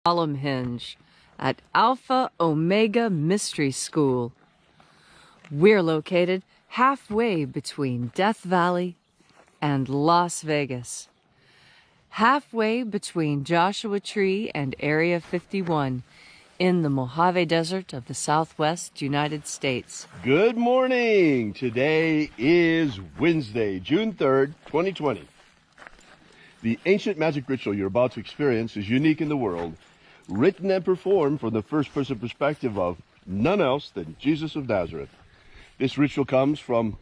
column hinge at Alpha Ωmega Mystery School. We're located halfway between Death Valley and Las Vegas. Halfway between Joshua Tree and Area 51 in the Mojave Desert of the Southwest United States. Good morning. Today is Wednesday, June 3rd, 2020. The ancient magic ritual you're about to experience is unique in the world, written and performed from the first-person perspective of none else than Jesus of Nazareth. This ritual comes from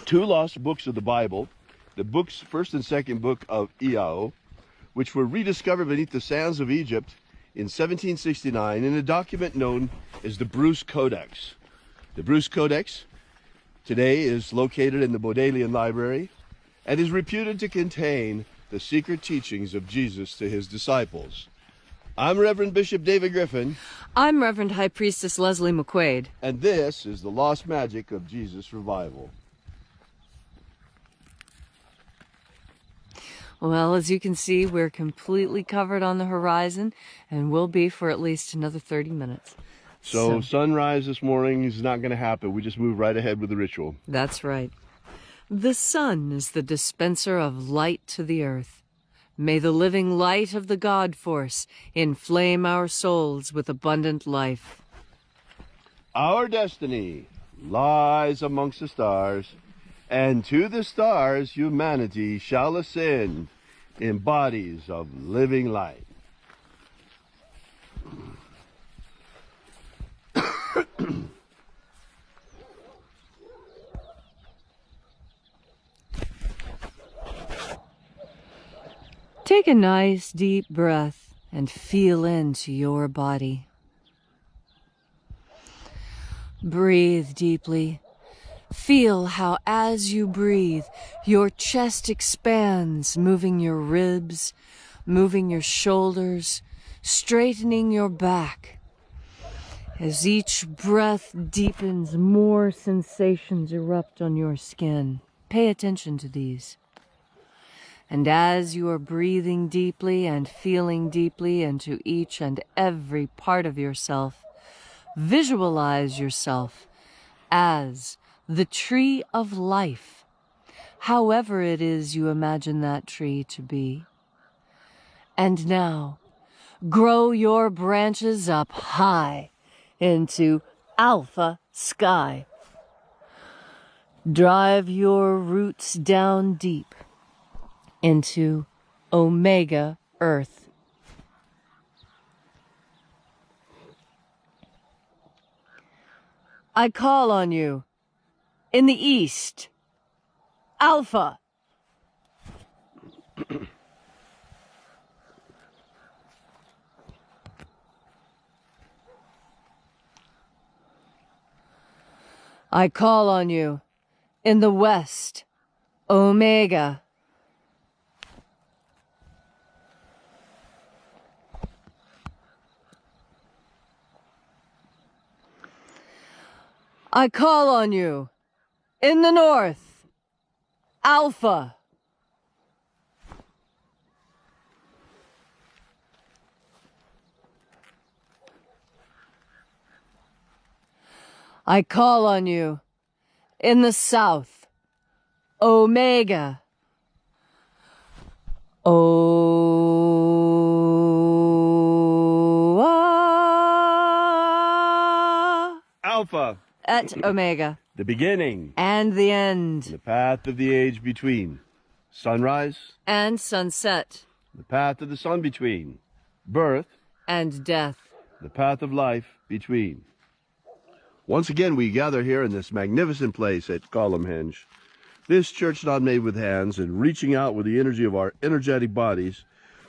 two lost books of the Bible, the books, first and second book of Iao, which were rediscovered beneath the sands of Egypt in 1769 in a document known as the Bruce Codex. The Bruce Codex today is located in the Bodleian Library and is reputed to contain the secret teachings of Jesus to his disciples. I'm Reverend Bishop David Griffin. I'm Reverend High Priestess Leslie McQuade. And this is the Lost Magic of Jesus Revival. Well, as you can see, we're completely covered on the horizon and will be for at least another 30 minutes. So sunrise this morning is not going to happen. We just move right ahead with the ritual. That's right. The sun is the dispenser of light to the earth. May the living light of the God Force inflame our souls with abundant life. Our destiny lies amongst the stars, and to the stars humanity shall ascend in bodies of living light. Take a nice deep breath and feel into your body. Breathe deeply. Feel how as you breathe, your chest expands, moving your ribs, moving your shoulders, straightening your back. As each breath deepens, more sensations erupt on your skin. Pay attention to these. And as you are breathing deeply and feeling deeply into each and every part of yourself, visualize yourself as the tree of life, however it is you imagine that tree to be. And now, grow your branches up high into Alpha sky. Drive your roots down deep into Omega Earth. I call on you in the east, Alpha. I call on you in the west, Omega. I call on you in the north, Alpha. I call on you in the south, Omega. Alpha. At Omega. The beginning. And the end. The path of the age between. Sunrise. And sunset. The path of the sun between. Birth. And death. The path of life between. Once again, we gather here in this magnificent place at Column Hinge. This church not made with hands, and reaching out with the energy of our energetic bodies,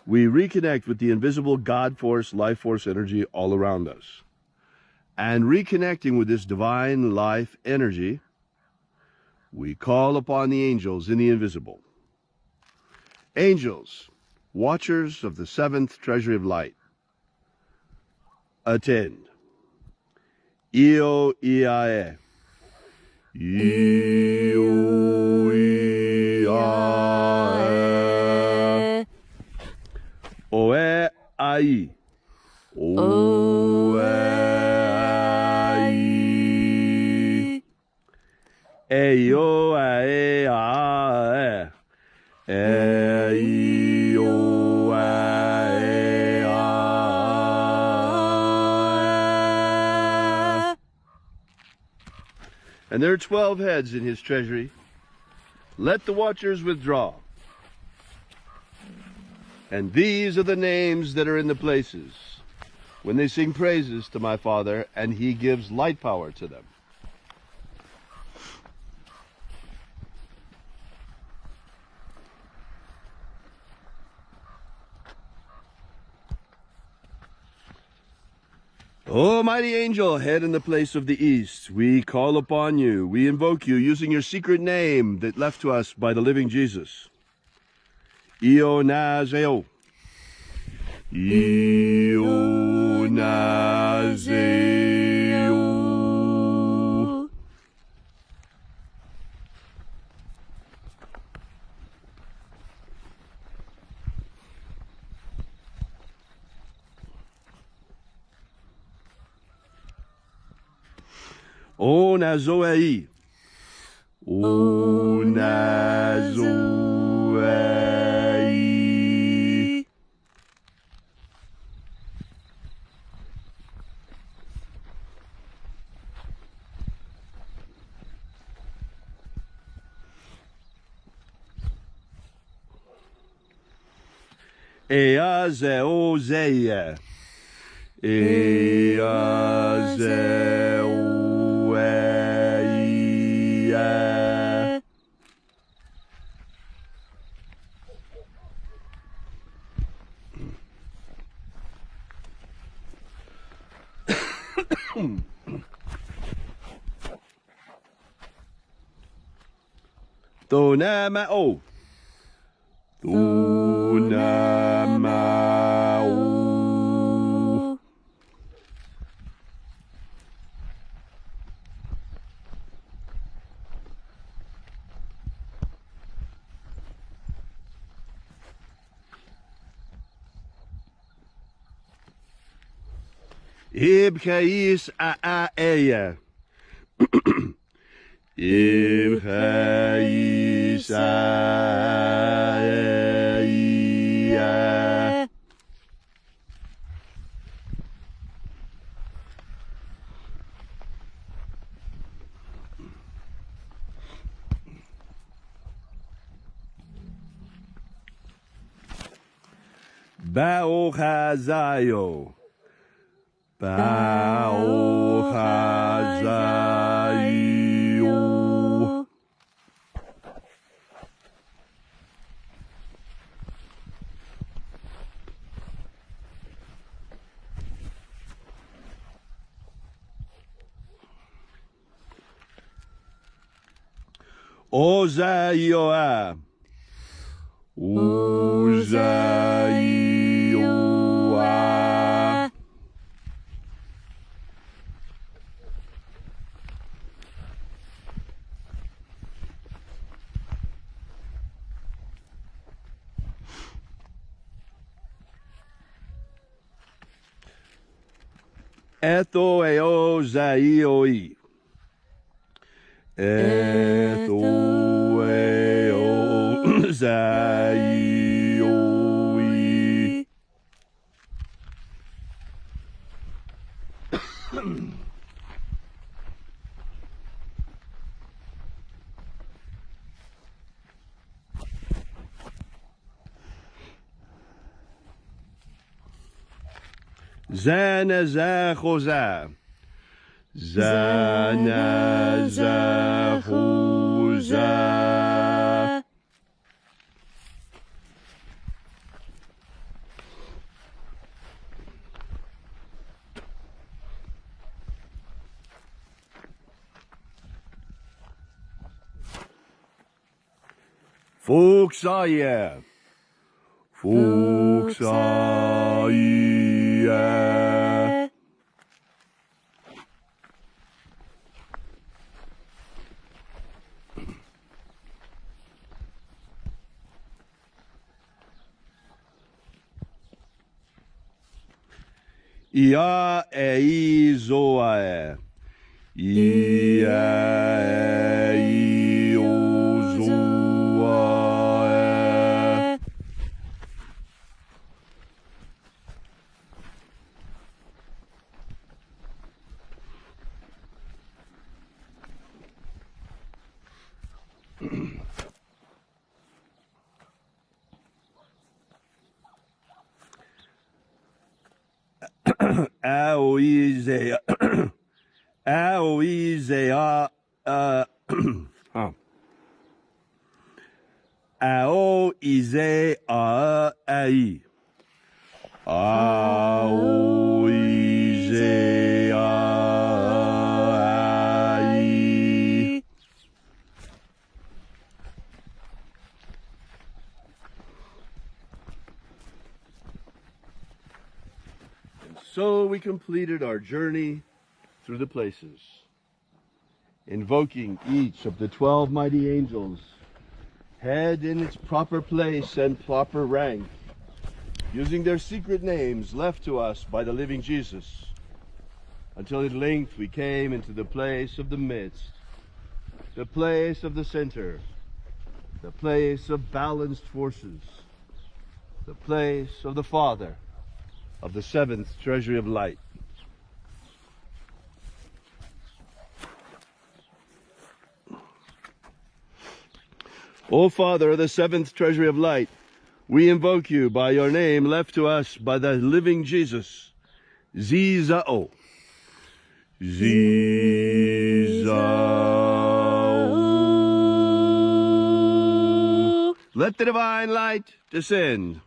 we reconnect with the invisible God Force, Life Force energy all around us. And reconnecting with this divine life energy, we call upon the angels in the invisible. Angels, watchers of the seventh treasury of light, attend. Io Iae. Io Iae. Oe Ai. O ai e o e a e o e a. And there are 12 heads in his treasury. Let the watchers withdraw. And these are the names that are in the places when they sing praises to my Father, and he gives light power to them. O mighty angel, head in the place of the east, we call upon you, we invoke you using your secret name that left to us by the living Jesus. Ionazeo. Ionazeo. O Nazoei. O Nazoei. Eazeozeia. Eazeozeia. Tonamao. Tonamao. Ibchais aaeya. Ibchais aaeya. Baochazayo. Baochazayo. Ozaioa. Ozaioa. Ethoeozaioi. Ethoeozaioi. Zanazachoza. Zanazachoza. Fuchsaia. Fuchsaia. Ia e zoae. Ia e zoae. Aoizea. Aoizea. Aoizea ai. Aoizea ai. So we completed our journey through the places, invoking each of the 12 mighty angels, head in its proper place and proper rank, using their secret names left to us by the living Jesus, until at length we came into the place of the midst, the place of the center, the place of balanced forces, the place of the Father, of the seventh treasury of light. O Father of the seventh treasury of light, we invoke you by your name left to us by the living Jesus. Zizao. Zizao. Let the divine light descend.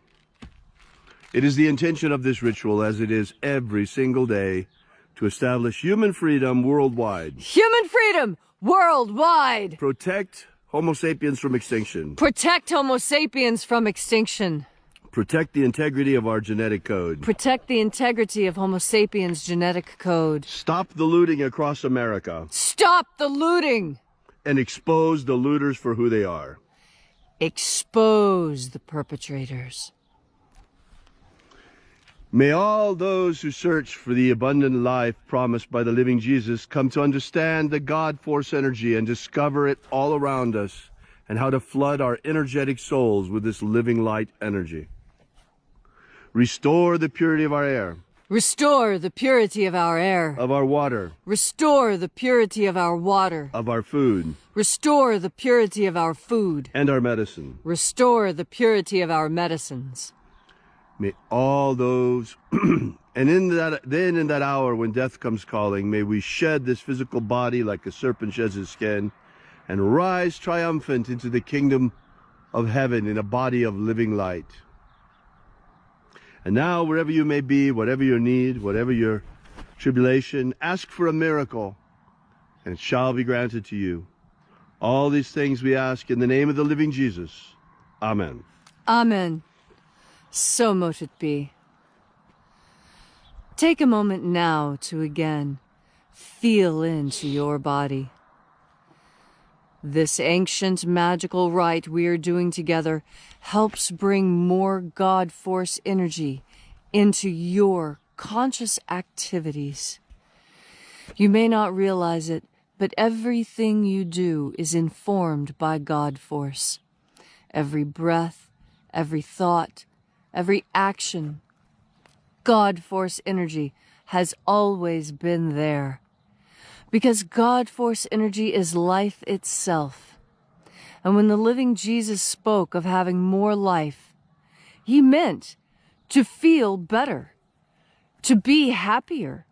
It is the intention of this ritual, as it is every single day, to establish human freedom worldwide. Human freedom worldwide! Protect Homo sapiens from extinction. Protect Homo sapiens from extinction. Protect the integrity of our genetic code. Protect the integrity of Homo sapiens' genetic code. Stop the looting across America. Stop the looting! And expose the looters for who they are. Expose the perpetrators. May all those who search for the abundant life promised by the living Jesus come to understand the God force energy and discover it all around us, and how to flood our energetic souls with this living light energy. Restore the purity of our air. Restore the purity of our air. Of our water. Restore the purity of our water. Of our food. Restore the purity of our food. And our medicine. Restore the purity of our medicines. May all those, and in that hour when death comes calling, may we shed this physical body like a serpent sheds his skin, and rise triumphant into the kingdom of heaven in a body of living light. And now, wherever you may be, whatever your need, whatever your tribulation, ask for a miracle, and it shall be granted to you. All these things we ask in the name of the living Jesus. Amen. Amen. So mote it be. Take a moment now to again feel into your body. This ancient magical rite we are doing together helps bring more God force energy into your conscious activities. You may not realize it, but everything you do is informed by God force. Every breath, every thought, every action, God force energy has always been there. Because God force energy is life itself. And when the living Jesus spoke of having more life, he meant to feel better, to be happier,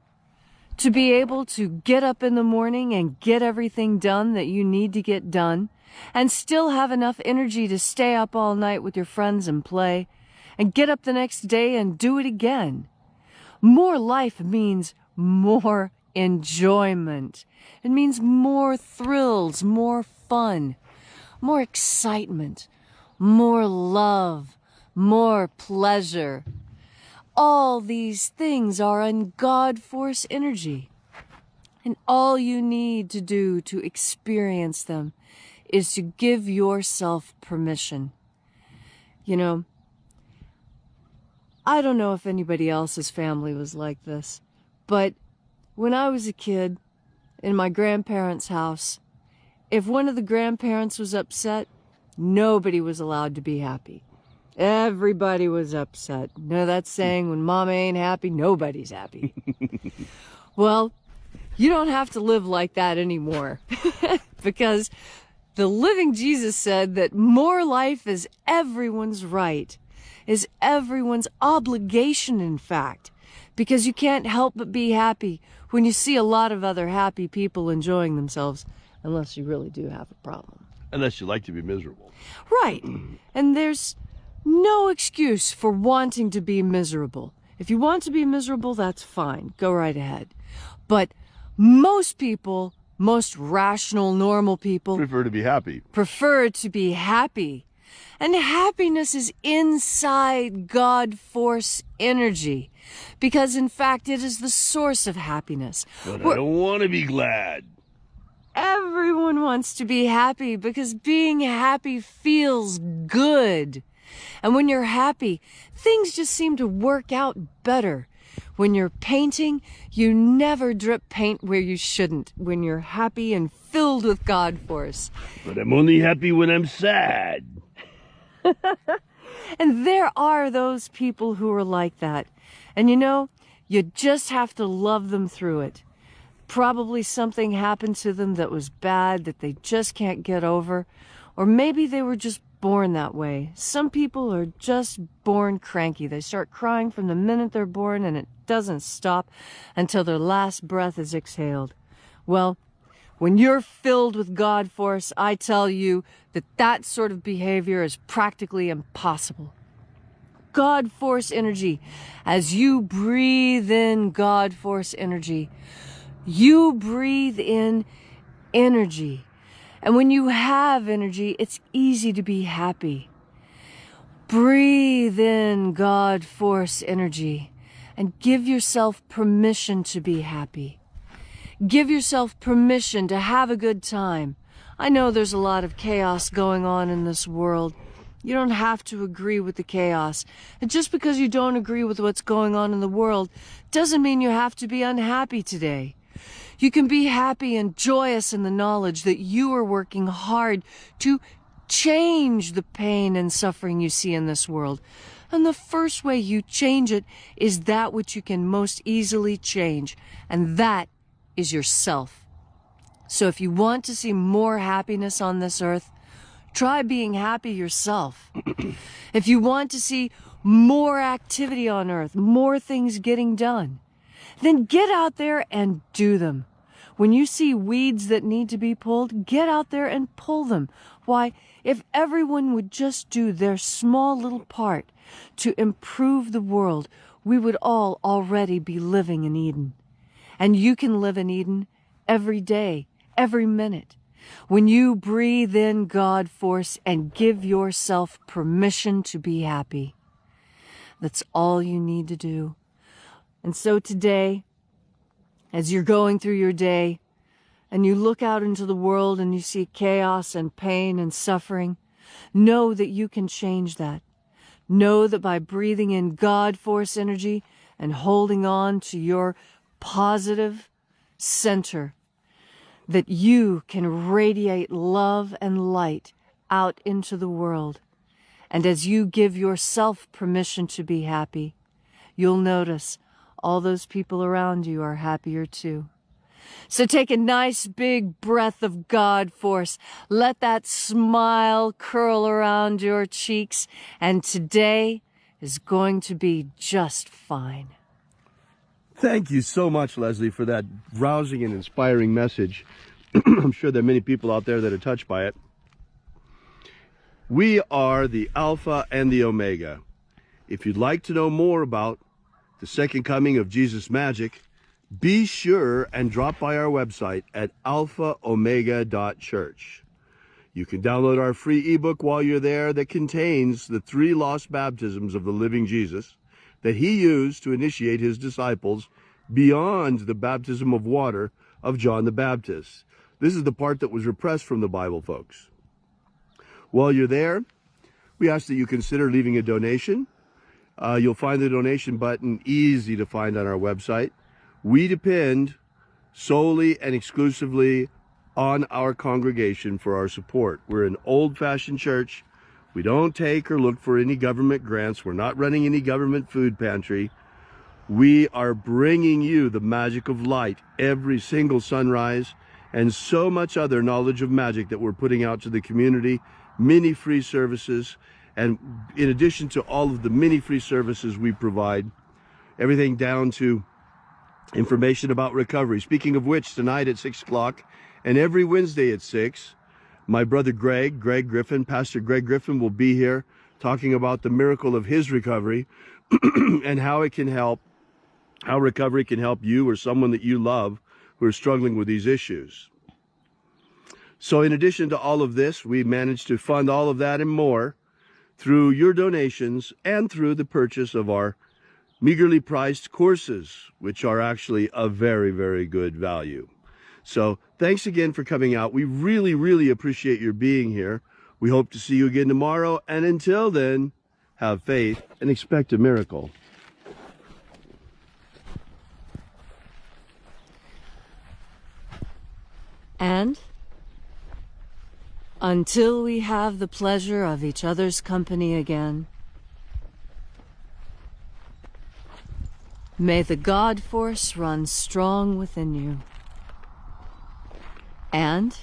to be able to get up in the morning and get everything done that you need to get done, and still have enough energy to stay up all night with your friends and play, and get up the next day and do it again. More life means more enjoyment. It means more thrills, more fun, more excitement, more love, more pleasure. All these things are in God force energy. And all you need to do to experience them is to give yourself permission. You know, I don't know if anybody else's family was like this, but when I was a kid in my grandparents' house, if one of the grandparents was upset, nobody was allowed to be happy. Everybody was upset. You know that saying, when mama ain't happy, nobody's happy. Well, you don't have to live like that anymore because the living Jesus said that more life is everyone's right, is everyone's obligation, in fact, because you can't help but be happy when you see a lot of other happy people enjoying themselves, unless you really do have a problem. Unless you like to be miserable. Right. And there's no excuse for wanting to be miserable. If you want to be miserable, that's fine. Go right ahead. But most people, most rational, normal people, Prefer to be happy. prefer to be happy. And happiness is inside God force energy. Because in fact, it is the source of happiness. But I don't want to be glad. Everyone wants to be happy because being happy feels good. And when you're happy, things just seem to work out better. When you're painting, you never drip paint where you shouldn't. When you're happy and filled with God force. But I'm only happy when I'm sad. And there are those people who are like that. And you know, you just have to love them through it. Probably something happened to them that was bad that they just can't get over. Or maybe they were just born that way. Some people are just born cranky. They start crying from the minute they're born and it doesn't stop until their last breath is exhaled. Well, when you're filled with God force, I tell you that that sort of behavior is practically impossible. God force energy, as you breathe in God force energy, you breathe in energy. And when you have energy, it's easy to be happy. Breathe in God force energy and give yourself permission to be happy. Give yourself permission to have a good time. I know there's a lot of chaos going on in this world. You don't have to agree with the chaos. And just because you don't agree with what's going on in the world doesn't mean you have to be unhappy today. You can be happy and joyous in the knowledge that you are working hard to change the pain and suffering you see in this world. And the first way you change it is that which you can most easily change, and that is yourself. So if you want to see more happiness on this earth, try being happy yourself. If you want to see more activity on earth, more things getting done, then get out there and do them. When you see weeds that need to be pulled, get out there and pull them. Why, if everyone would just do their small little part to improve the world, we would all already be living in Eden. And you can live in Eden every day, every minute. When you breathe in God force and give yourself permission to be happy. That's all you need to do. And so today, as you're going through your day, and you look out into the world and you see chaos and pain and suffering, know that you can change that. Know that by breathing in God force energy and holding on to your positive center, that you can radiate love and light out into the world. And as you give yourself permission to be happy, you'll notice all those people around you are happier too. So take a nice big breath of God force. Let that smile curl around your cheeks. And today is going to be just fine. Thank you so much, Leslie, for that rousing and inspiring message. I'm sure there are many people out there that are touched by it. We are the Alpha and the Omega. If you'd like to know more about the second coming of Jesus Magick, be sure and drop by our website at alphaomega.church. You can download our free ebook while you're there that contains the 3 lost baptisms of the living Jesus that he used to initiate his disciples beyond the baptism of water of John the Baptist. This is the part that was repressed from the Bible, folks. While you're there, we ask that you consider leaving a donation. You'll find the donation button easy to find on our website. We depend solely and exclusively on our congregation for our support. We're an old-fashioned church. We don't take or look for any government grants. We're not running any government food pantry. We are bringing you the magic of light every single sunrise and so much other knowledge of magic that we're putting out to the community, many free services. And in addition to all of the many free services we provide, everything down to information about recovery. Speaking of which, tonight at 6 o'clock and every Wednesday at 6, my brother Greg Griffin, Pastor Greg Griffin, will be here talking about the miracle of his recovery and how recovery can help you or someone that you love who are struggling with these issues. So in addition to all of this, we managed to fund all of that and more through your donations and through the purchase of our meagerly priced courses, which are actually a very, very good value. So thanks again for coming out. We really, really appreciate your being here. We hope to see you again tomorrow. And until then, have faith and expect a miracle. And until we have the pleasure of each other's company again, may the God force run strong within you. And,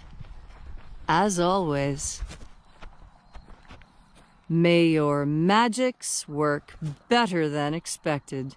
as always, may your magics work better than expected.